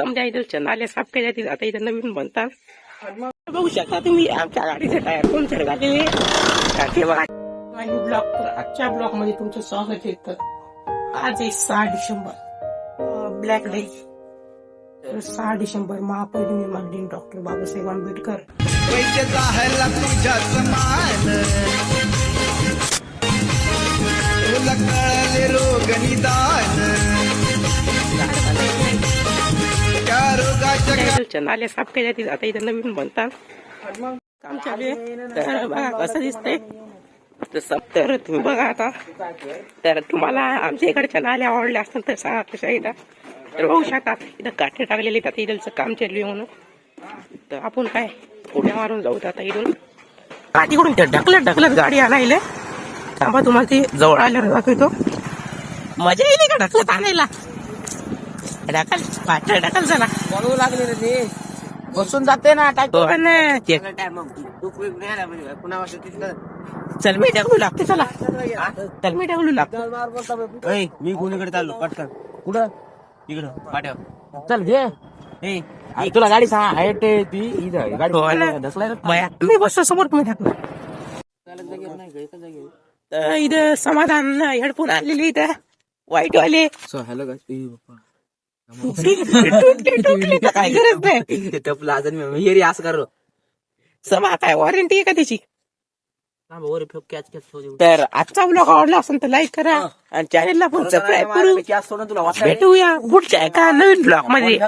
समजा इथं नाल्या साफ केल्या आता इथं नवीन बनतात. बघू शकता तुम्ही आमच्या गाडीचे टायर कोण चढगालेले ब्लॉक. तर आजच्या ब्लॉक मध्ये तुमचं स्वागत आहे. तर आज आहे 6 डिसेंबर ब्लॅक डे. 6 डिसेंबर महापरिनिर्वाण दिन डॉक्टर बाबासाहेब आंबेडकर. नाल्या साफ केल्या आता इथं नवीन बनतात. काम चालू आहे. तर बघा कसं दिसतंय. तर तुम्ही बघा आता. तर तुम्हाला आमच्या इकडच्या नाल्या आवडल्या असतात तर सांगा कशा इथं. तर बघू शकता इथं काठे टाकलेले आता इथलचं काम चालू आहे म्हणून. तर आपण काय उड्या मारून जाऊ आता इथून. आधीकडून त्या ढकलत गाडी आणायला. थांबा तुम्हाला ती जवळ आल्यावर दाखवतो. मजा येईल का ढकलत आणायला. ढकल चला बोलू लागले रे ते बसून जाते ना. चल मी ढकलू लागते. चला चल मी ढकलू लागतो. मी कोणीकडे चाललो पटकन. कुठं इकडं पाठव. चल घे. तुला गाडी सांग ती गाडी मी बस समोर तुम्ही ढकल. इथं समाधान हेडफोन आणलेले इथं वाईट वाले. हॅलो काय गरज नाही. टपला अजून असं करो. समा काय वॉरंटी आहे का त्याची. कॅच तर आजचा ब्लॉग आवडला असेल तर लाईक करा आणि चॅनलला पण सबस्क्राईब करू. तुला भेटूया पुढच्या एका नवीन ब्लॉग मध्ये.